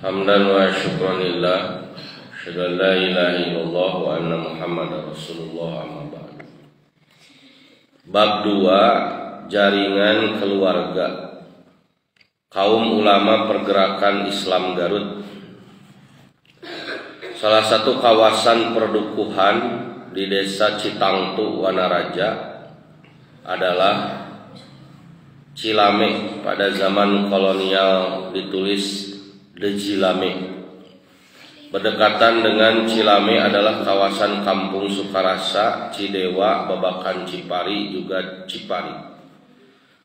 Hamdan wa syukran lillah, asyhadu an la ilaha illallah wa anna Muhammadar Rasulullah, amma ba'du. Bab 2, jaringan keluarga. Kaum ulama pergerakan Islam Garut. Salah satu kawasan perdukuhan di desa Citangtu, Wanaraja adalah Cilame. Pada zaman kolonial ditulis De Cilame. Berdekatan dengan Cilame adalah kawasan Kampung Sukarasa, Cidewa, Babakan Cipari, juga Cipari.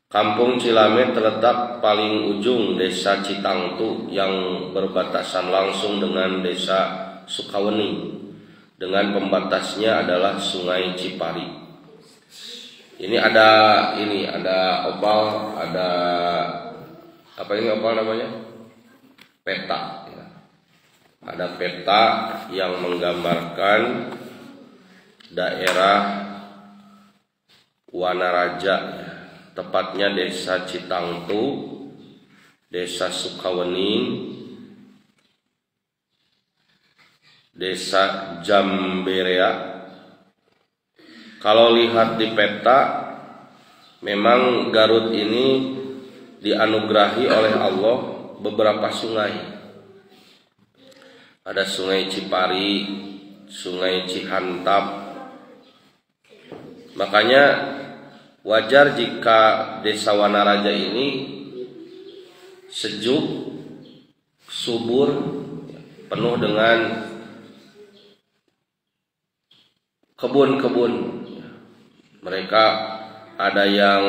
Kampung Cilame terletak paling ujung desa Citangtu yang berbatasan langsung dengan desa Sukawening. Dengan pembatasnya adalah Sungai Cipari. Ini ada opal, ada apa ini opal namanya? Peta. Ya. Ada peta yang menggambarkan daerah Wanaraja, ya. Tepatnya desa Citangtu, desa Sukawening, desa Jamberea. Kalau lihat di peta, memang Garut ini dianugerahi oleh Allah beberapa sungai. Ada Sungai Cipari, Sungai Cihantap. Makanya wajar jika desa Wanaraja ini sejuk, subur, penuh dengan kebun-kebun. Mereka ada yang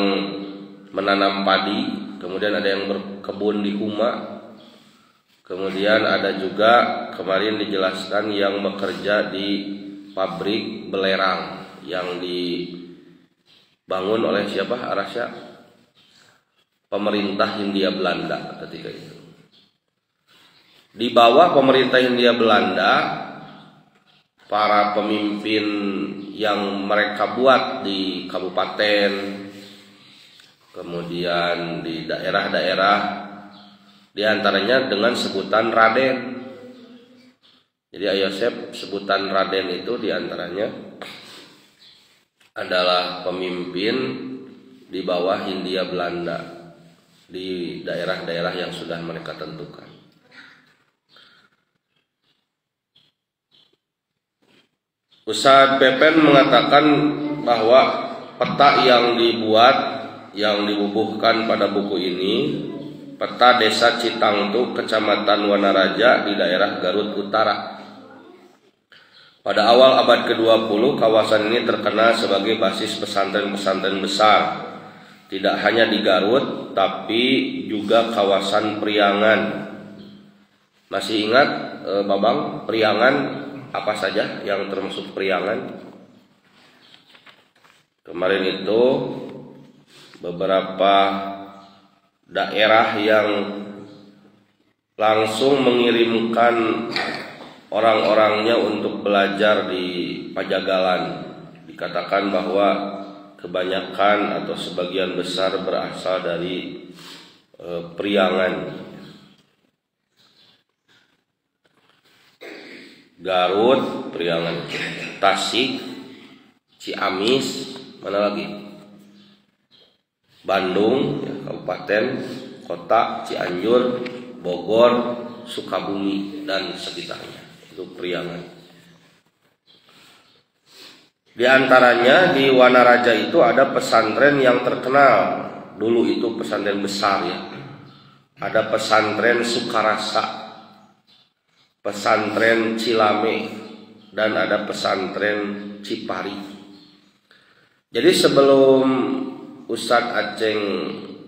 menanam padi, kemudian ada yang berkebun di Huma, kemudian ada juga kemarin dijelaskan yang bekerja di pabrik belerang yang dibangun oleh siapa? Arasya? Pemerintah Hindia Belanda ketika itu. Di bawah pemerintah Hindia Belanda, para pemimpin yang mereka buat di kabupaten, kemudian di daerah-daerah, diantaranya dengan sebutan Raden. Jadi Ayosep sebutan Raden itu diantaranya adalah pemimpin di bawah Hindia Belanda di daerah-daerah yang sudah mereka tentukan. Ustadz Pepen mengatakan bahwa peta yang dibuat, yang dibubuhkan pada buku ini, peta desa Citangtu, kecamatan Wanaraja di daerah Garut Utara. Pada awal abad ke-20, kawasan ini terkenal sebagai basis pesantren-pesantren besar. Tidak hanya di Garut, tapi juga kawasan Priangan. Masih ingat Babang, Priangan apa saja yang termasuk Priangan? Kemarin itu beberapa daerah yang langsung mengirimkan orang-orangnya untuk belajar di Pajagalan. Dikatakan bahwa kebanyakan atau sebagian besar berasal dari Priangan. Garut, Priangan, Tasik, Ciamis, mana lagi? Bandung, ya, kabupaten, kota, Cianjur, Bogor, Sukabumi, dan sekitarnya. Itu Priangan. Di antaranya di Wanaraja itu ada pesantren yang terkenal. Dulu itu pesantren besar, ya. Ada pesantren Sukarasa, pesantren Cilame, dan ada pesantren Cipari. Jadi sebelum Ustadz Aceng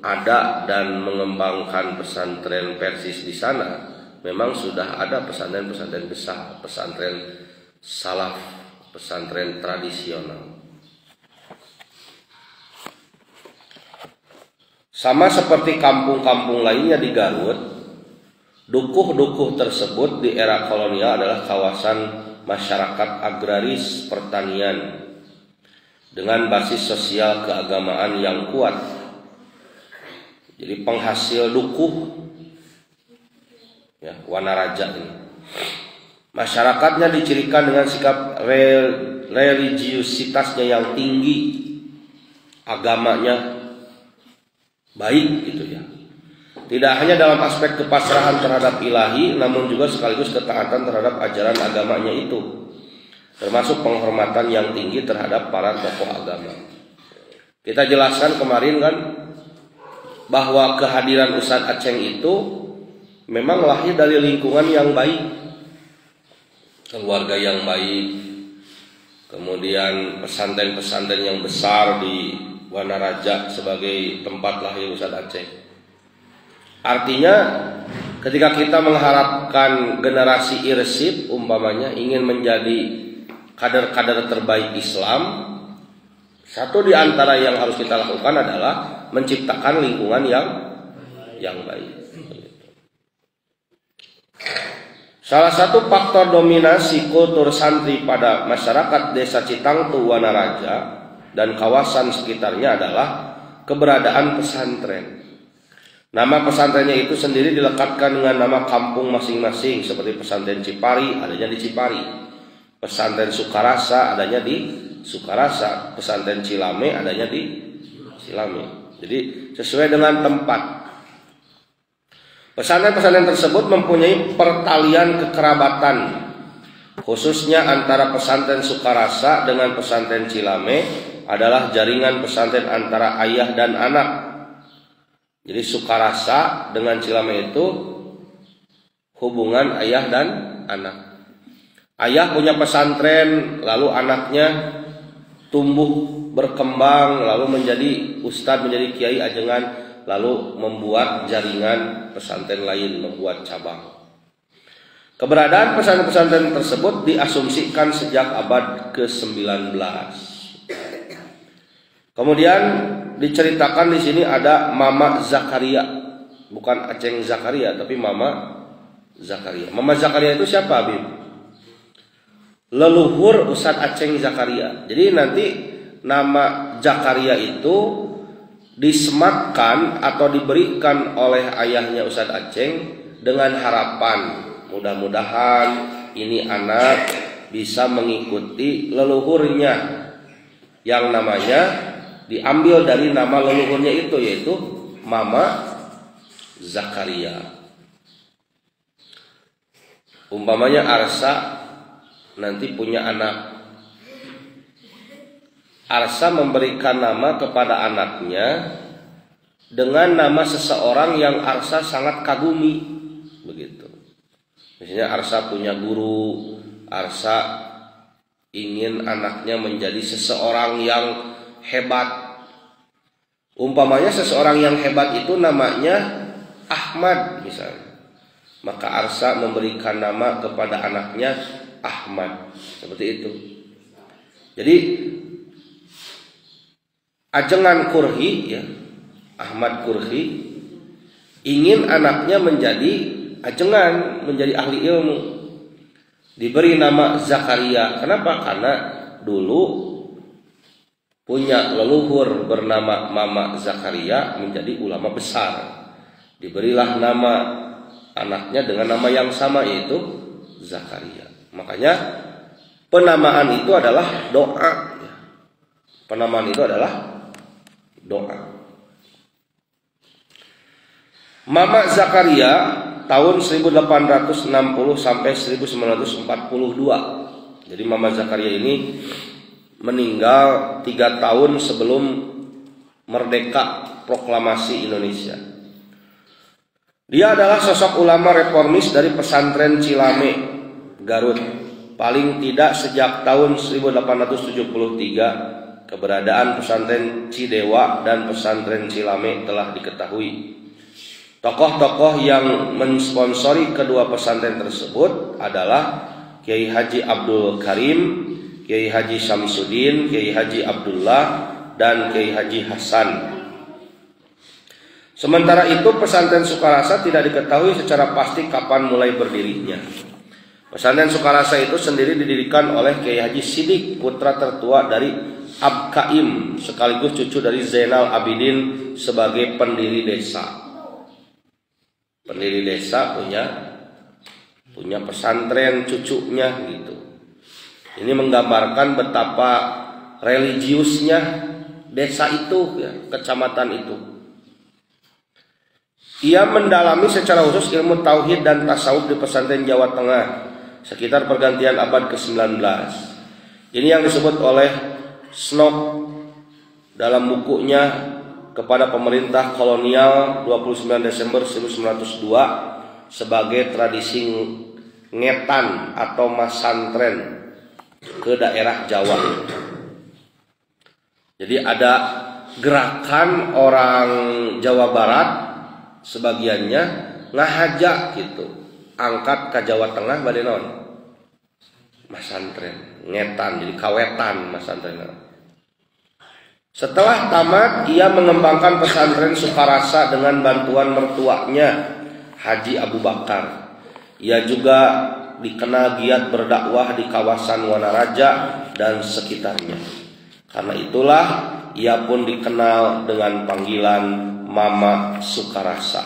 ada dan mengembangkan pesantren Persis di sana, memang sudah ada pesantren-pesantren besar, pesantren salaf, pesantren tradisional. Sama seperti kampung-kampung lainnya di Garut, dukuh-dukuh tersebut di era kolonial adalah kawasan masyarakat agraris pertanian dengan basis sosial keagamaan yang kuat. Jadi penghasil dukuh ya, Wanaraja ini. Masyarakatnya dicirikan dengan sikap religiusitasnya yang tinggi, agamanya baik gitu ya. Tidak hanya dalam aspek kepasrahan terhadap ilahi, namun juga sekaligus ketaatan terhadap ajaran agamanya itu, termasuk penghormatan yang tinggi terhadap para tokoh agama. Kita jelaskan kemarin kan bahwa kehadiran Ustadz Aceng itu memang lahir dari lingkungan yang baik, keluarga yang baik, kemudian pesantren-pesantren yang besar di Wanaraja sebagai tempat lahir Ustadz Aceng. Artinya ketika kita mengharapkan generasi irsip umpamanya ingin menjadi kader-kader terbaik Islam, satu di antara yang harus kita lakukan adalah menciptakan lingkungan yang baik. Salah satu faktor dominasi kultur santri pada masyarakat desa Citangtu Wanaraja dan kawasan sekitarnya adalah keberadaan pesantren. Nama pesantrennya itu sendiri dilekatkan dengan nama kampung masing-masing, seperti pesantren Cipari adanya di Cipari, pesantren Sukarasa adanya di Sukarasa, pesantren Cilame adanya di Cilame. Jadi sesuai dengan tempat. Pesantren-pesantren tersebut mempunyai pertalian kekerabatan, khususnya antara pesantren Sukarasa dengan pesantren Cilame adalah jaringan pesantren antara ayah dan anak. Jadi Sukarasa dengan Cilame itu hubungan ayah dan anak. Ayah punya pesantren, lalu anaknya tumbuh berkembang, lalu menjadi ustadz, menjadi kiai ajengan, lalu membuat jaringan pesantren lain, membuat cabang. Keberadaan pesantren-pesantren tersebut diasumsikan sejak abad ke-19. Kemudian diceritakan di sini ada Mama Zakaria, bukan Aceng Zakaria, tapi Mama Zakaria. Mama Zakaria itu siapa, Habib? Leluhur Ustadz Aceng Zakaria. Jadi nanti nama Zakaria itu disematkan atau diberikan oleh ayahnya Ustadz Aceng dengan harapan mudah-mudahan ini anak bisa mengikuti leluhurnya yang namanya diambil dari nama leluhurnya itu, yaitu Mama Zakaria. Umpamanya Arsa nanti punya anak, Arsa memberikan nama kepada anaknya dengan nama seseorang yang Arsa sangat kagumi, begitu. Misalnya Arsa punya guru, Arsa ingin anaknya menjadi seseorang yang hebat. Umpamanya seseorang yang hebat itu namanya Ahmad misalnya, maka Arsa memberikan nama kepada anaknya Ahmad, seperti itu. Jadi ajengan Kurhi ya, Ahmad Kurhi ingin anaknya menjadi ajengan, menjadi ahli ilmu, diberi nama Zakaria. Kenapa? Karena dulu punya leluhur bernama Mama Zakaria menjadi ulama besar. Diberilah nama anaknya dengan nama yang sama, yaitu Zakaria. Makanya penamaan itu adalah doa. Penamaan itu adalah doa. Mama Zakaria tahun 1860 sampai 1942. Jadi Mama Zakaria ini meninggal 3 tahun sebelum merdeka proklamasi Indonesia. Dia adalah sosok ulama reformis dari pesantren Cilame, Garut. Paling tidak sejak tahun 1873 keberadaan pesantren Cidewa dan pesantren Cilame telah diketahui. Tokoh-tokoh yang mensponsori kedua pesantren tersebut adalah Kiai Haji Abdul Karim, Kiai Haji Syamsuddin, Kiai Haji Abdullah, dan Kiai Haji Hasan. Sementara itu pesantren Sukarasa tidak diketahui secara pasti kapan mulai berdirinya. Pesantren Sukarasa itu sendiri didirikan oleh Kiai Haji Sidik, putra tertua dari Abkaim, sekaligus cucu dari Zainal Abidin sebagai pendiri desa. Pendiri desa punya punya pesantren cucunya gitu. Ini menggambarkan betapa religiusnya desa itu, ya, kecamatan itu. Ia mendalami secara khusus ilmu tauhid dan tasawuf di pesantren Jawa Tengah sekitar pergantian abad ke-19. Ini yang disebut oleh Snook dalam bukunya kepada pemerintah kolonial 29 Desember 1902 sebagai tradisi ngetan atau masantren ke daerah Jawa. Jadi ada gerakan orang Jawa Barat sebagiannya ngahajak gitu, angkat ke Jawa Tengah badenon masantren ngetan, jadi kawetan masantren. Setelah tamat, ia mengembangkan pesantren Sukarasa dengan bantuan mertuanya Haji Abu Bakar. Ia juga dikenal giat berdakwah di kawasan Wanaraja dan sekitarnya. Karena itulah ia pun dikenal dengan panggilan Mama Sukarasa.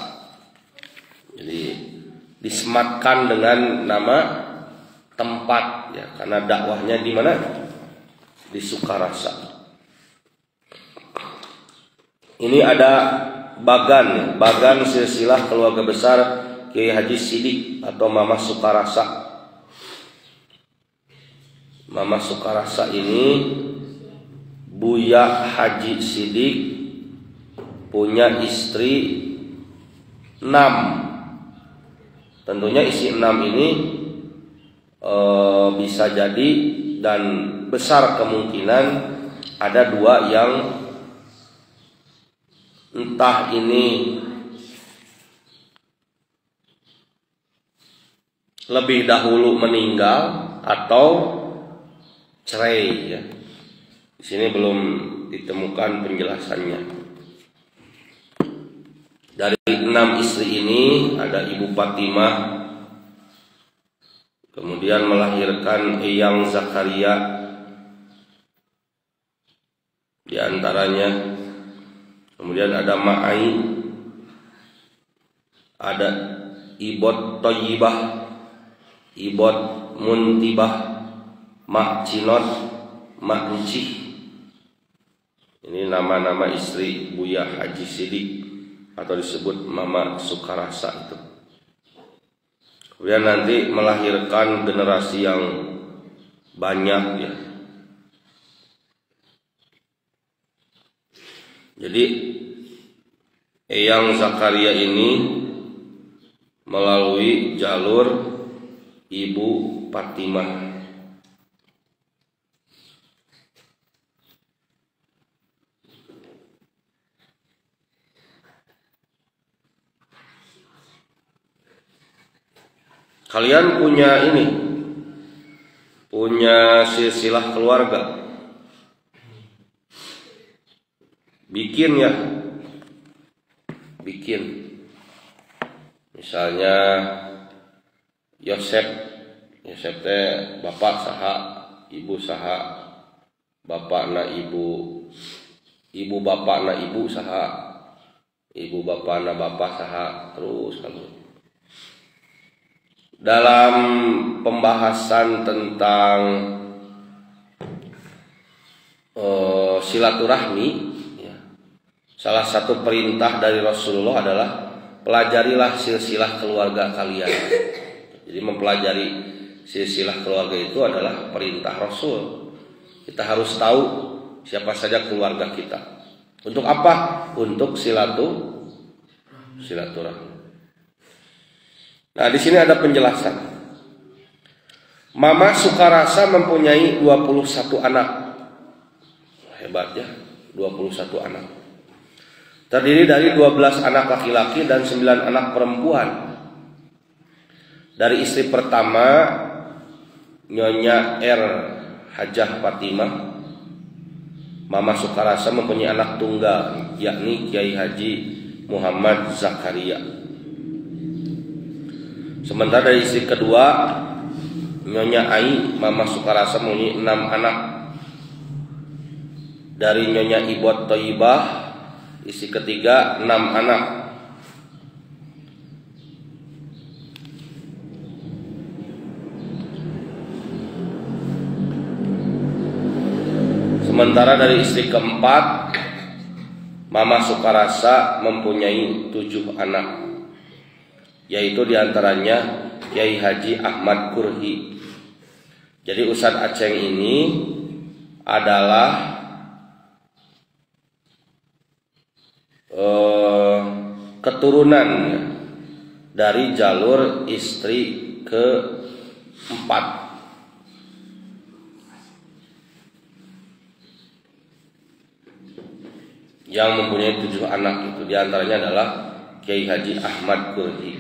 Jadi disematkan dengan nama tempat, ya, karena dakwahnya di mana? Di Sukarasa. Ini ada bagan silsilah keluarga besar Kiai Haji Sidik atau Mama Sukarasa. Mama Sukarasa ini Buya Haji Sidik punya istri 6. Tentunya isi 6 ini bisa jadi dan besar kemungkinan ada 2 yang entah ini lebih dahulu meninggal atau cerai, ya. Di sini belum ditemukan penjelasannya. Dari 6 istri ini ada Ibu Fatimah, kemudian melahirkan Eyang Zakaria di antaranya. Kemudian ada Ma'ai, ada Ibot Toyibah, Ibot Muntibah, Mak Cinot, Mak Encih. Ini nama-nama istri Buya Haji Sidik atau disebut Mama Sukarasa itu. Kemudian nanti melahirkan generasi yang banyak, ya. Jadi Eyang Zakaria ini melalui jalur Ibu Fatimah. Kalian punya ini, punya silsilah keluarga. Bikin, ya, bikin. Misalnya Yosef teh bapak saha, ibu saha, bapak na ibu bapak na ibu saha, ibu bapak na bapak saha, terus kalau dalam pembahasan tentang silaturahmi. Salah satu perintah dari Rasulullah adalah pelajarilah silsilah keluarga kalian. Jadi mempelajari silsilah keluarga itu adalah perintah Rasul. Kita harus tahu siapa saja keluarga kita. Untuk apa? Untuk silaturahmi. Nah, di sini ada penjelasan. Mama Sukarasa mempunyai 21 anak. Hebat, ya, 21 anak. Terdiri dari 12 anak laki-laki dan 9 anak perempuan. Dari istri pertama, Nyonya R. Hajah Fatimah, Mama Sukarasa mempunyai anak tunggal, yakni Kiai Haji Muhammad Zakaria. Sementara dari istri kedua, Nyonya Ai, Mama Sukarasa mempunyai 6 anak. Dari Nyonya Ibot Toyibah, istri ketiga, 6 anak. Sementara dari istri keempat, Mama Sukarasa mempunyai 7 anak, yaitu diantaranya Kiai Haji Ahmad Kurhi. Jadi Ustadz Aceng ini adalah keturunan dari jalur istri keempat. Yang mempunyai 7 anak, itu diantaranya adalah Kiai Haji Ahmad Kurhi.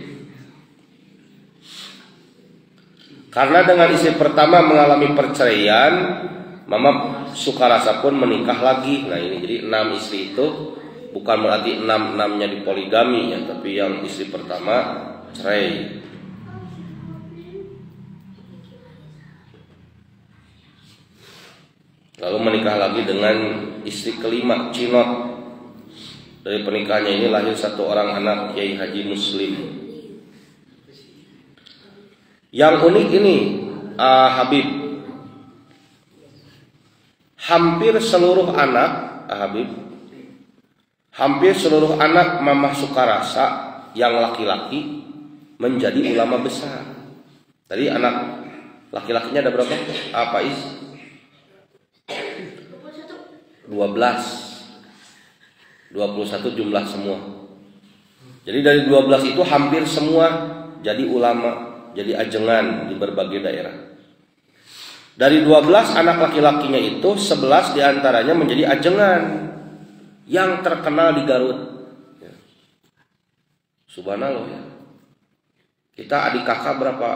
Karena dengan istri pertama mengalami perceraian, Mama Sukarasa pun menikah lagi. Nah ini jadi 6 istri itu bukan berarti 6-6-nya di poligami ya, tapi yang istri pertama cerai. Lalu menikah lagi dengan istri kelima, Cinot. Dari pernikahannya ini lahir 1 orang anak, Kiai Haji Muslim. Yang unik ini, Habib, hampir seluruh anak Mama Sukarasa yang laki-laki menjadi ulama besar. Tadi anak laki-lakinya ada berapa? Apa is? 21 jumlah semua. Jadi dari 12 itu hampir semua jadi ulama, jadi ajengan di berbagai daerah. Dari 12 anak laki-lakinya itu 11 diantaranya menjadi ajengan yang terkenal di Garut. Subhanallah ya. Kita adik kakak berapa?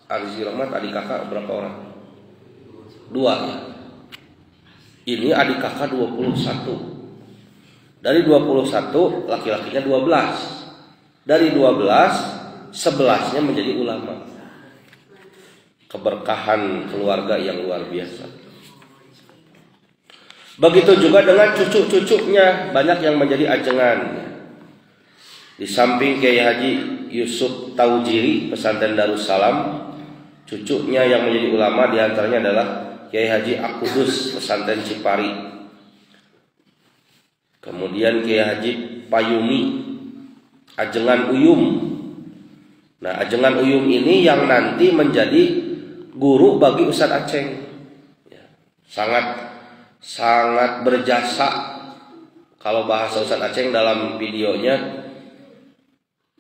Arzi Rahmat adik kakak berapa orang? 2 ya. Ini adik kakak 21. Dari 21 laki-lakinya 12. Dari 12 11-nya menjadi ulama. Keberkahan keluarga yang luar biasa. Begitu juga dengan cucu-cucunya, banyak yang menjadi ajengan. Di samping Kiai Haji Yusuf Taujiri pesantren Darussalam, cucunya yang menjadi ulama diantaranya adalah Kiai Haji Akudus pesantren Cipari. Kemudian Kiai Haji Payumi, ajengan Uyum. Nah, ajengan Uyum ini yang nanti menjadi guru bagi Ustadz Aceng. Sangat berjasa. Kalau bahasa Ustadz Aceng dalam videonya,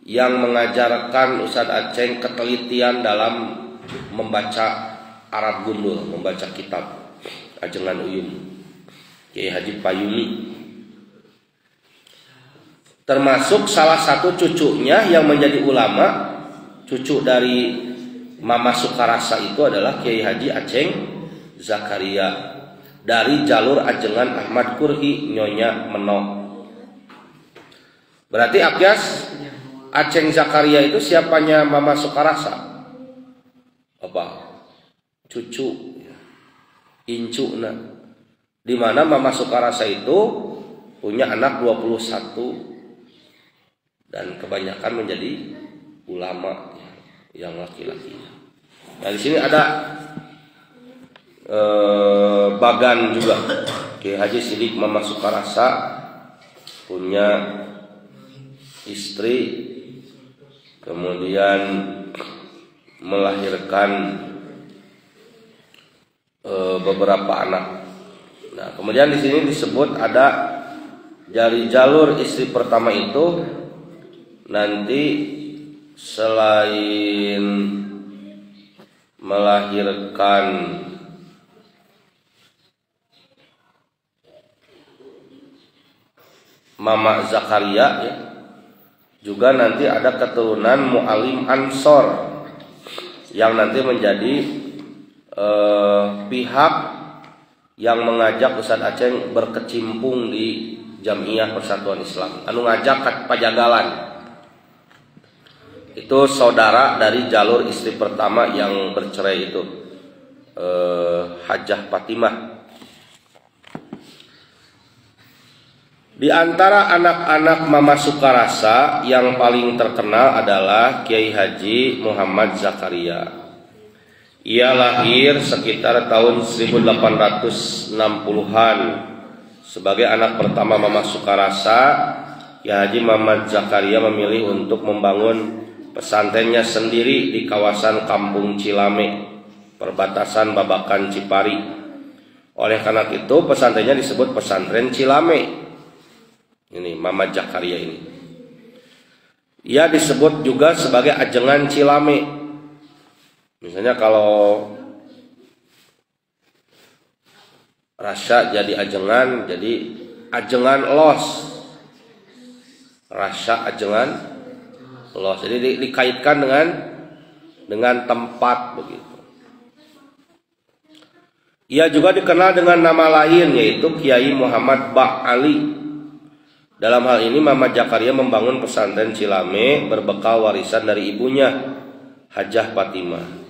yang mengajarkan Ustadz Aceng ketelitian dalam membaca Arab gundul, membaca kitab. Ajengan Uyum, Kiai Haji Payumi. Termasuk salah satu cucunya yang menjadi ulama, cucu dari Mama Sukarasa itu adalah Kiai Haji Aceng Zakaria dari jalur ajengan Ahmad Kurhi Nyonya Menok. Berarti Akyas Aceng Zakaria itu siapanya Mama Sukarasa? Apa? Cucu, incu. Di mana Mama Sukarasa itu punya anak 21. Dan kebanyakan menjadi ulama yang laki-laki. Nah di sini ada Bagan juga, Kiai Haji Sidik Mama Sukarasa punya istri, kemudian melahirkan beberapa anak. Nah kemudian di sini disebut ada dari jalur istri pertama itu nanti selain melahirkan Mama Zakaria ya, juga nanti ada keturunan Mu'alim Ansor yang nanti menjadi pihak yang mengajak Ustadz Aceng berkecimpung di Jamiah Persatuan Islam, anu ngajak ke Pajagalan. Itu saudara dari jalur istri pertama yang bercerai itu, Hajah Fatimah. Di antara anak-anak Mama Sukarasa yang paling terkenal adalah Kiai Haji Muhammad Zakaria. Ia lahir sekitar tahun 1860-an sebagai anak pertama Mama Sukarasa. Kiai Haji Muhammad Zakaria memilih untuk membangun pesantrennya sendiri di kawasan Kampung Cilame, perbatasan Babakan Cipari. Oleh karena itu pesantrennya disebut pesantren Cilame. Ini Muhammad Zakaria ini. Ia disebut juga sebagai Ajengan Cilame. Misalnya kalau Rasya jadi Ajengan, jadi Ajengan Los. Rasya Ajengan Los. Jadi dikaitkan dengan tempat begitu. Ia juga dikenal dengan nama lain yaitu Kiai Muhammad Ba Ali. Dalam hal ini Muhammad Zakaria membangun pesantren Cilame berbekal warisan dari ibunya Hajah Fatimah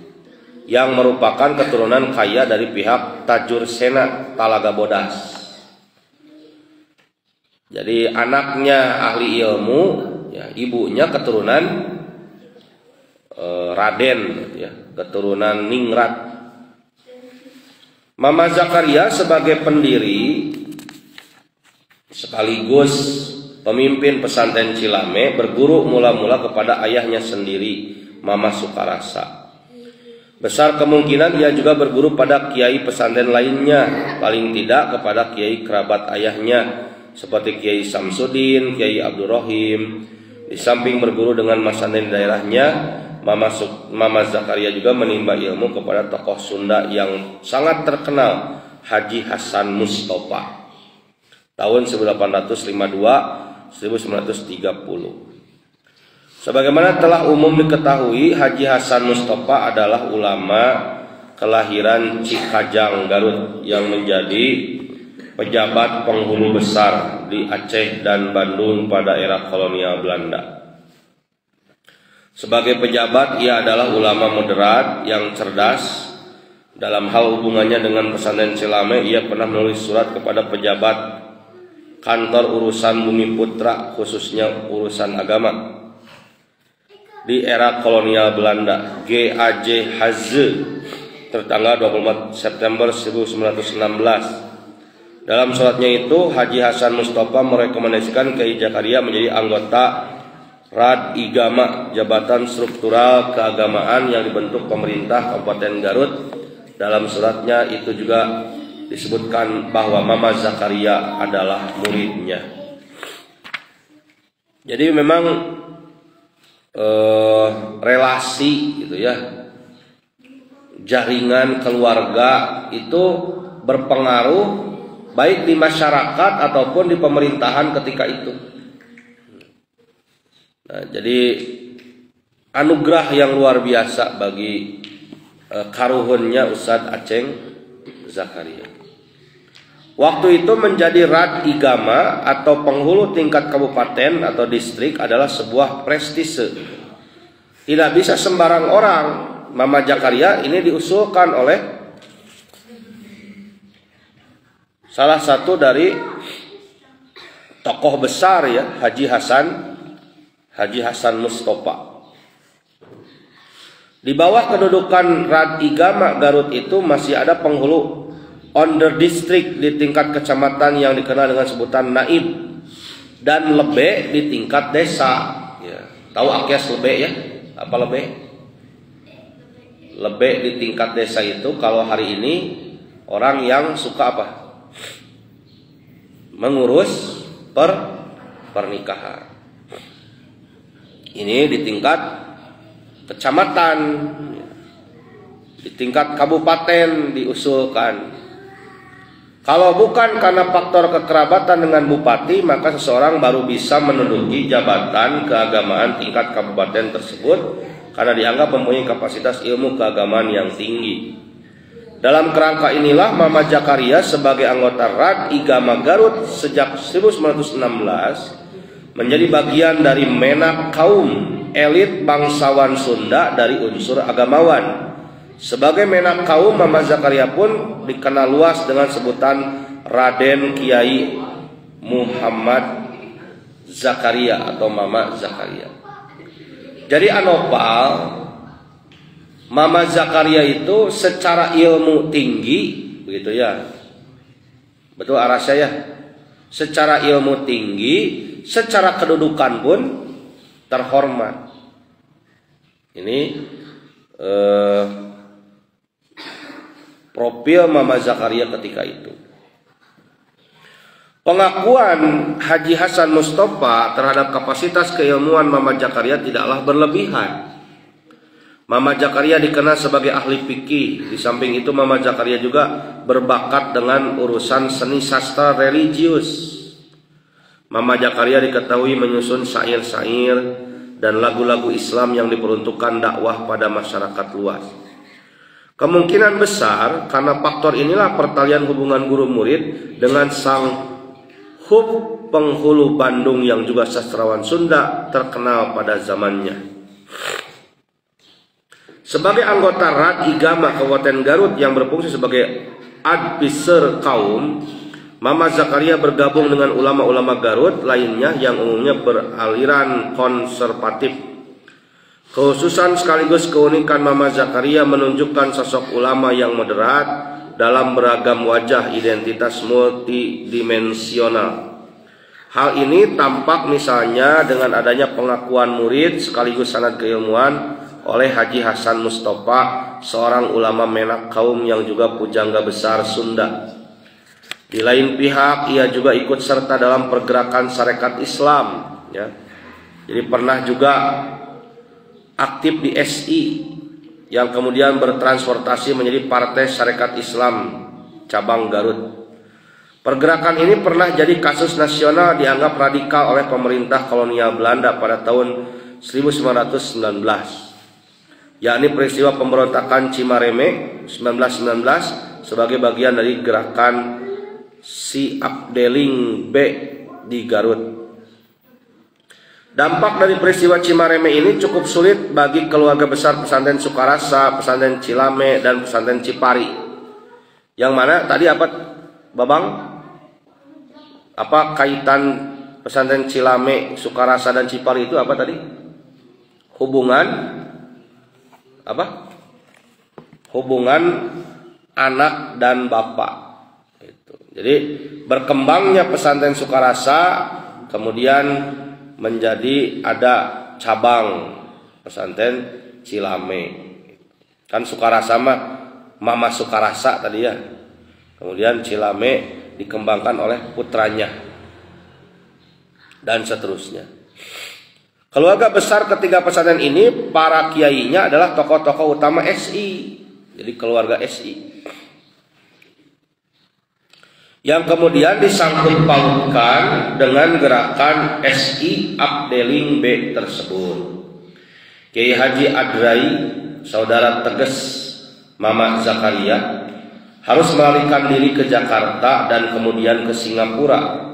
yang merupakan keturunan kaya dari pihak Tajur Sena Talaga Bodas. Jadi anaknya ahli ilmu, ya, ibunya keturunan Raden, ya, keturunan Ningrat. Mama Zakaria sebagai pendiri sekaligus pemimpin pesantren Cilame berguru mula-mula kepada ayahnya sendiri, Mama Sukarasa. Besar kemungkinan ia juga berguru pada kiai pesantren lainnya, paling tidak kepada kiai kerabat ayahnya seperti Kiai Samsudin, Kiai Abdul Rohim. Di samping berguru dengan pesantren daerahnya, Mama Zakaria juga menimba ilmu kepada tokoh Sunda yang sangat terkenal, Haji Hasan Mustofa, tahun 1852-1930. Sebagaimana telah umum diketahui, Haji Hasan Mustofa adalah ulama kelahiran Cikajang, Garut, yang menjadi pejabat penghulu besar di Aceh dan Bandung pada era kolonial Belanda. Sebagai pejabat, ia adalah ulama moderat yang cerdas. Dalam hal hubungannya dengan pesantren Cilame, ia pernah menulis surat kepada pejabat kantor urusan Bumi Putra, khususnya urusan agama di era kolonial Belanda, G.A.J. Haze, tertanggal 24 September 1916. Dalam suratnya itu, Haji Hasan Mustofa merekomendasikan Kiai Zakaria menjadi anggota Rad Igama, jabatan struktural keagamaan yang dibentuk pemerintah Kabupaten Garut. Dalam suratnya itu juga disebutkan bahwa Mama Zakaria adalah muridnya. Jadi memang relasi gitu ya, jaringan keluarga itu berpengaruh baik di masyarakat ataupun di pemerintahan ketika itu. Nah, jadi anugerah yang luar biasa bagi karuhunnya Ustadz Aceng Zakaria. Waktu itu menjadi Rad Igama atau penghulu tingkat kabupaten atau distrik adalah sebuah prestise. Tidak bisa sembarang orang. Mama Zakaria ini diusulkan oleh salah satu dari tokoh besar ya, Haji Hasan Mustofa. Di bawah kedudukan Rad Igama Garut itu masih ada penghulu under district di tingkat kecamatan yang dikenal dengan sebutan naib, dan lebe di tingkat desa. Ya, tahu akias lebe ya? Apa lebe? Lebe di tingkat desa itu kalau hari ini orang yang suka apa? Mengurus pernikahan. Ini di tingkat kecamatan, di tingkat kabupaten diusulkan. Kalau bukan karena faktor kekerabatan dengan bupati, maka seseorang baru bisa menduduki jabatan keagamaan tingkat kabupaten tersebut karena dianggap mempunyai kapasitas ilmu keagamaan yang tinggi. Dalam kerangka inilah Mama Zakaria sebagai anggota Rad Igama Garut sejak 1916 menjadi bagian dari menak kaum elit bangsawan Sunda dari unsur agamawan. Sebagai menak kaum, Mama Zakaria pun dikenal luas dengan sebutan Raden Kiai Muhammad Zakaria atau Mama Zakaria. Jadi anopal Mama Zakaria itu secara ilmu tinggi, begitu ya. Betul arah saya. Secara ilmu tinggi, secara kedudukan pun terhormat. Ini profil Mama Zakaria ketika itu. Pengakuan Haji Hasan Mustafa terhadap kapasitas keilmuan Mama Zakaria tidaklah berlebihan. Mama Zakaria dikenal sebagai ahli fikih. Di samping itu Mama Zakaria juga berbakat dengan urusan seni sastra religius. Mama Zakaria diketahui menyusun syair-syair dan lagu-lagu Islam yang diperuntukkan dakwah pada masyarakat luas. Kemungkinan besar karena faktor inilah pertalian hubungan guru murid dengan sang hub penghulu Bandung yang juga sastrawan Sunda terkenal pada zamannya. Sebagai anggota Rat Igama Kabupaten Garut yang berfungsi sebagai advisor kaum, Mama Zakaria bergabung dengan ulama-ulama Garut lainnya yang umumnya beraliran konservatif. Kekhususan sekaligus keunikan Mama Zakaria menunjukkan sosok ulama yang moderat dalam beragam wajah identitas multidimensional. Hal ini tampak misalnya dengan adanya pengakuan murid sekaligus sanad keilmuan oleh Haji Hasan Mustafa, seorang ulama menak kaum yang juga pujangga besar Sunda. Di lain pihak, ia juga ikut serta dalam pergerakan Sarekat Islam, ya. Jadi pernah juga aktif di SI yang kemudian bertransportasi menjadi Partai Sarekat Islam cabang Garut. Pergerakan ini pernah jadi kasus nasional dianggap radikal oleh pemerintah kolonial Belanda pada tahun 1919. Yakni peristiwa pemberontakan Cimareme 1919 sebagai bagian dari gerakan Si Abdeling B di Garut. Dampak dari peristiwa Cimareme ini cukup sulit bagi keluarga besar pesantren Sukarasa, pesantren Cilame, dan pesantren Cipari. Yang mana tadi apa, Babang? Apa kaitan pesantren Cilame, Sukarasa, dan Cipari itu apa tadi? Hubungan apa? Hubungan anak dan bapak. Itu. Jadi berkembangnya pesantren Sukarasa kemudian menjadi ada cabang pesantren Cilame. Kan Sukarasa mah Mama Sukarasa tadi ya. Kemudian Cilame dikembangkan oleh putranya dan seterusnya. Keluarga besar ketiga pesantren ini, para kiainya adalah tokoh-tokoh utama SI. Jadi keluarga SI. Yang kemudian disangkut pautkan dengan gerakan SI Abdeling B tersebut. Kiai Haji Adrai, saudara teges Mama Zakaria, harus melarikan diri ke Jakarta dan kemudian ke Singapura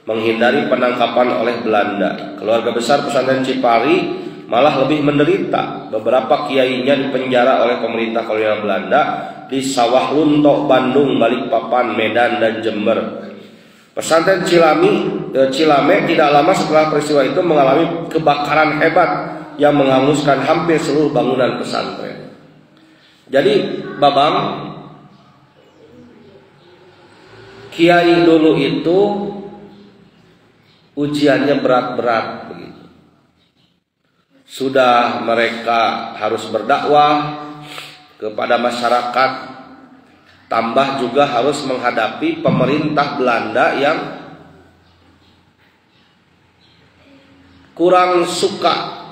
menghindari penangkapan oleh Belanda. Keluarga besar pesantren Cipari malah lebih menderita. Beberapa kiainya dipenjara oleh pemerintah kolonial Belanda di Sawah Lunto, Bandung, Balikpapan, Medan, dan Jember. Pesantren Cilame tidak lama setelah peristiwa itu mengalami kebakaran hebat yang menghanguskan hampir seluruh bangunan pesantren. Jadi, Babang, kiai dulu itu ujiannya berat-berat begitu. Sudah mereka harus berdakwah kepada masyarakat, tambah juga harus menghadapi pemerintah Belanda yang kurang suka,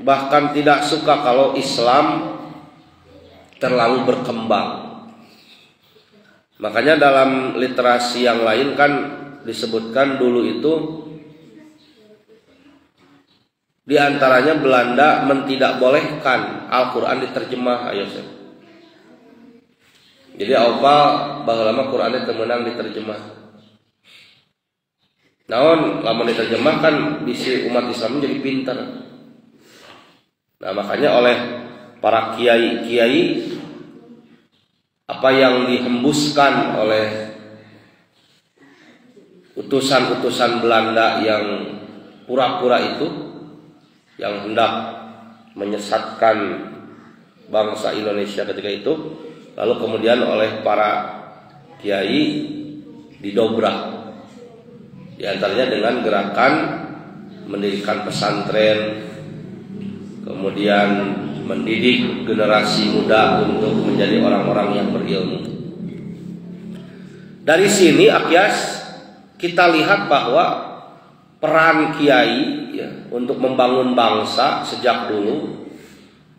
bahkan tidak suka kalau Islam terlalu berkembang. Makanya dalam literasi yang lain kan disebutkan dulu itu di antaranya Belanda mentidakbolehkan Al-Quran diterjemah, ayo saya. Jadi apa baheula Qurannya temenang diterjemah. Naon lamun diterjemah kan bisi umat Islam jadi pintar. Nah, makanya oleh para kiai-kiai apa yang dihembuskan oleh utusan-utusan Belanda yang pura-pura itu, yang hendak menyesatkan bangsa Indonesia ketika itu, lalu kemudian oleh para kiai didobrak, di antaranya dengan gerakan mendirikan pesantren, kemudian mendidik generasi muda untuk menjadi orang-orang yang berilmu. Dari sini Akyas kita lihat bahwa peran kiai ya, untuk membangun bangsa sejak dulu,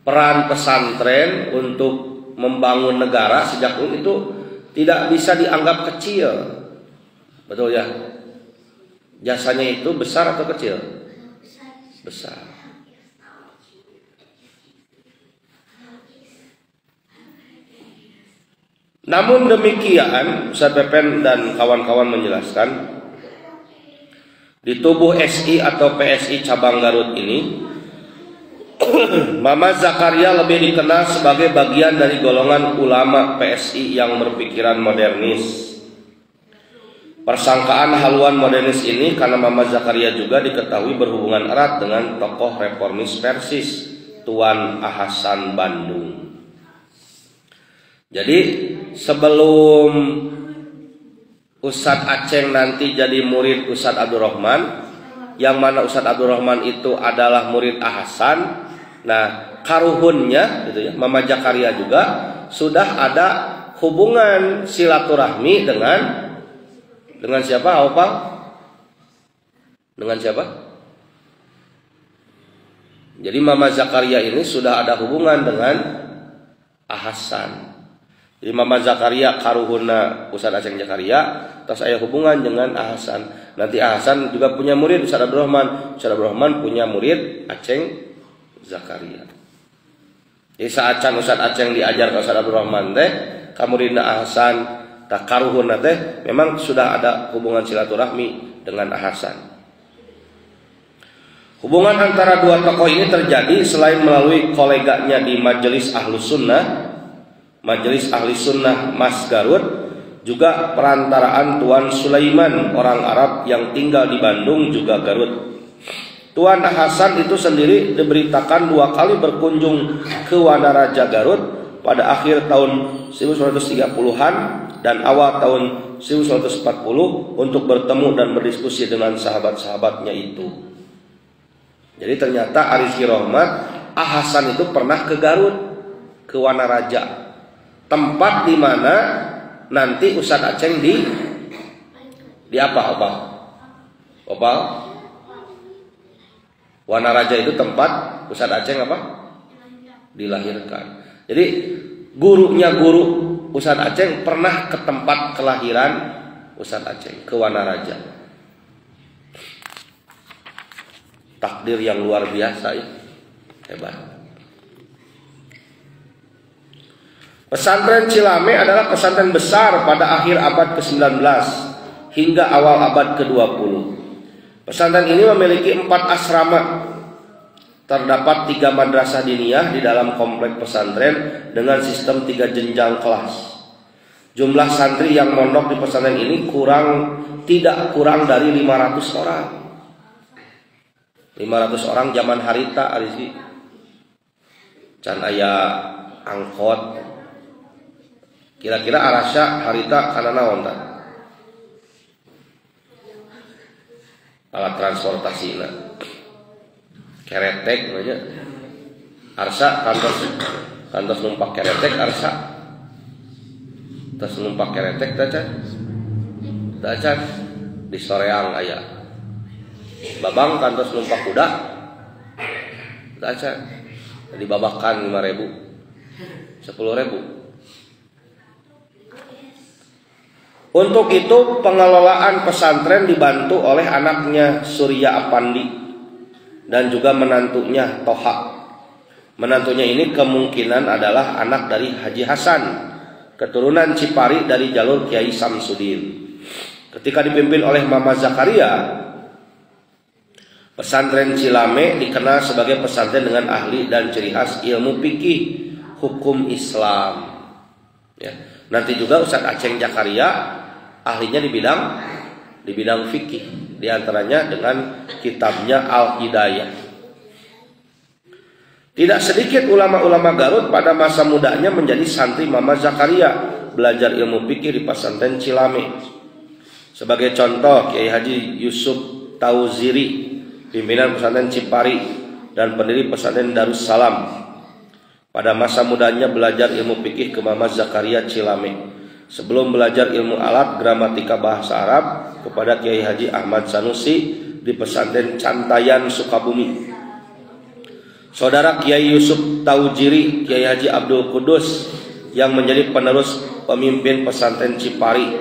peran pesantren untuk membangun negara sejak dulu itu tidak bisa dianggap kecil. Betul ya? Jasanya itu besar atau kecil? Besar. Namun demikian, Ustaz Pepen dan kawan-kawan menjelaskan, di tubuh SI atau PSI cabang Garut ini, Mama Zakaria lebih dikenal sebagai bagian dari golongan ulama PSI yang berpikiran modernis. Persangkaan haluan modernis ini karena Mama Zakaria juga diketahui berhubungan erat dengan tokoh reformis Persis, Tuan Ahsan Bandung. Jadi sebelum Ustadz Aceng nanti jadi murid Ustadz Abdul Rahman, yang mana Ustadz Abdul Rahman itu adalah murid Ahsan. Nah, karuhunnya gitu ya, Mama Zakaria juga sudah ada hubungan silaturahmi dengan siapa? Apa? Dengan siapa? Jadi Mama Zakaria ini sudah ada hubungan dengan Ahsan. Jadi Mama Zakaria karuhuna Ustadz Aceng Zakaria, terus saya hubungan dengan Ahsan. Nanti Ahsan juga punya murid Ustadz Abdul Rahman. Ustadz Abdul Rahman punya murid Aceng Zakaria. Jadi saat Ustadz Aceng diajar ke Ustadz Abdul Rahman teh, kamuridna Ahsan, tak karuhuna teh, memang sudah ada hubungan silaturahmi dengan Ahsan. Hubungan antara dua tokoh ini terjadi selain melalui koleganya di Majelis Ahlus Sunnah, Majelis Ahli Sunnah Mas Garut, juga perantaraan Tuan Sulaiman, orang Arab yang tinggal di Bandung juga Garut. Tuan Ahsan itu sendiri diberitakan 2 kali berkunjung ke Wanaraja Garut pada akhir tahun 1930-an dan awal tahun 1940 untuk bertemu dan berdiskusi dengan sahabat-sahabatnya itu. Jadi ternyata Arifi Rohmat, Ahsan itu pernah ke Garut, ke Wanaraja, tempat di mana nanti Ustadz Aceng di apa? Opal? Wanaraja itu tempat Ustadz Aceng apa? Dilahirkan. Jadi gurunya guru Ustadz Aceng pernah ke tempat kelahiran Ustadz Aceng, ke Wanaraja. Takdir yang luar biasa ya. Hebat. Pesantren Cilame adalah pesantren besar pada akhir abad ke-19 hingga awal abad ke-20. Pesantren ini memiliki 4 asrama. Terdapat 3 madrasah diniyah di dalam komplek pesantren dengan sistem 3 jenjang kelas. Jumlah santri yang mondok di pesantren ini tidak kurang dari 500 orang. 500 orang zaman harita Arizi. Can aya angkot. Kira-kira arasya harita kana naon tah? Alat transportasina. Keretek aja. Arsa kantos numpak keretek arsa. Terus numpak keretek taca di soreang aya. Babang kantos numpak kuda. Taca dibabakan 5.000. 10.000. Untuk itu pengelolaan pesantren dibantu oleh anaknya Surya Apandi dan juga menantunya Toha. Menantunya ini kemungkinan adalah anak dari Haji Hasan, keturunan Cipari dari jalur Kiai Samsudin. Ketika dipimpin oleh Mama Zakaria, pesantren Cilame dikenal sebagai pesantren dengan ahli dan ciri khas ilmu fikih hukum Islam. Ya. Nanti juga Ustadz Aceng Zakaria ahlinya di bidang fikih, diantaranya dengan kitabnya Al-Hidayah. Tidak sedikit ulama-ulama Garut pada masa mudanya menjadi santri Mama Zakaria, belajar ilmu fikih di pesantren Cilame. Sebagai contoh, Kiai Haji Yusuf Tauziri, pimpinan pesantren Cipari dan pendiri pesantren Darussalam, pada masa mudanya belajar ilmu fikih ke Mama Zakaria Cilame. Sebelum belajar ilmu alat gramatika bahasa Arab kepada Kiai Haji Ahmad Sanusi di pesantren Cantayan Sukabumi. Saudara Kiai Yusuf Taujiri, Kiai Haji Abdul Kudus yang menjadi penerus pemimpin pesantren Cipari,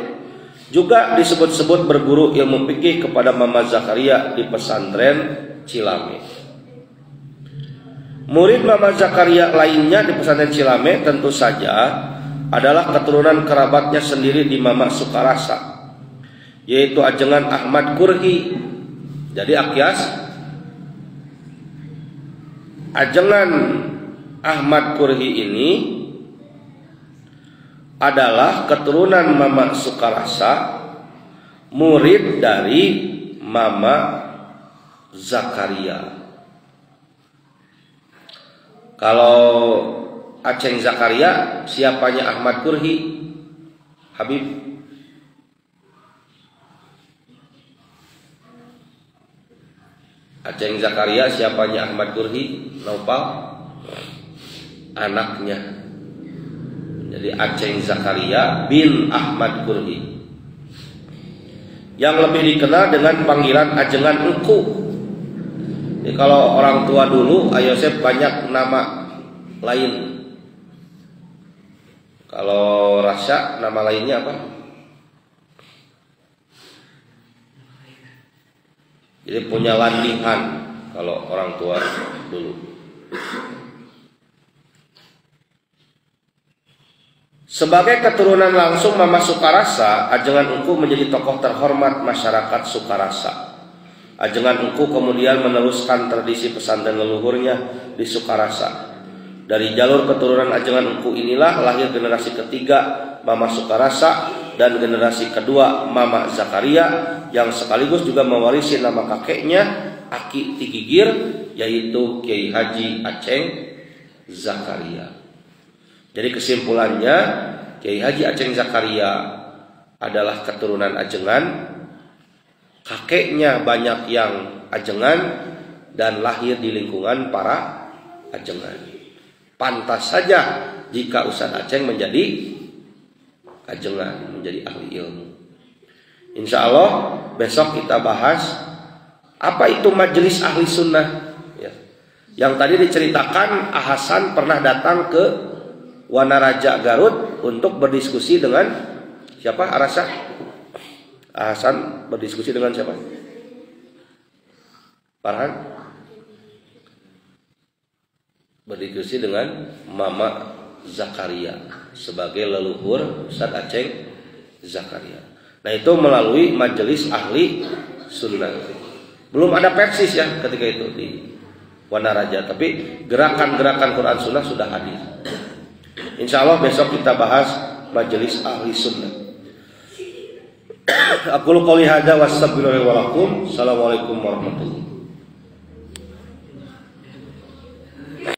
juga disebut-sebut berguru ilmu fikih kepada Mama Zakaria di pesantren Cilame. Murid Mama Zakaria lainnya di pesantren Cilame tentu saja adalah keturunan kerabatnya sendiri di Mama Sukarasa, yaitu ajengan Ahmad Kurhi. Jadi akias ajengan Ahmad Kurhi ini adalah keturunan Mama Sukarasa, murid dari Mama Zakaria. Kalau Aceng Zakaria, siapanya Ahmad Kurhi? Habib. Aceng Zakaria siapanya Ahmad Kurhi? Naufal, anaknya. Jadi Aceng Zakaria bin Ahmad Kurhi, yang lebih dikenal dengan panggilan ajengan engku. Jadi kalau orang tua dulu, Ayosef banyak nama lain. Kalau Rasya nama lainnya apa? Jadi punya landihan kalau orang tua dulu. Sebagai keturunan langsung Mama Sukarasa, ajengan engku menjadi tokoh terhormat masyarakat Sukarasa. Ajengan engku kemudian meneruskan tradisi pesantren leluhurnya di Sukarasa. Dari jalur keturunan ajengan engku inilah lahir generasi ketiga Mama Sukarasa dan generasi kedua Mama Zakaria, yang sekaligus juga mewarisi nama kakeknya Aki Tigigir, yaitu Kiai Haji Aceng Zakaria. Jadi kesimpulannya, Kiai Haji Aceng Zakaria adalah keturunan ajengan, kakeknya banyak yang ajengan dan lahir di lingkungan para ajengan. Pantas saja jika Ustaz Aceng menjadi ajengan, menjadi ahli ilmu. Insya Allah besok kita bahas apa itu majelis ahli sunnah. Ya. Yang tadi diceritakan, Ahasan pernah datang ke Wanaraja Garut untuk berdiskusi dengan siapa? Arasa? Ahasan berdiskusi dengan siapa? Farhan? Berdiskusi dengan Mama Zakaria sebagai leluhur Ustaz Aceng Zakaria. Nah, itu melalui majelis ahli sunnah. Belum ada persis ya ketika itu di Wanaraja, tapi gerakan-gerakan Quran sunnah sudah hadir. Insya Allah besok kita bahas majelis ahli sunnah. Aku qouli hadza wassalamualaikum warahmatullahi wabarakatuh.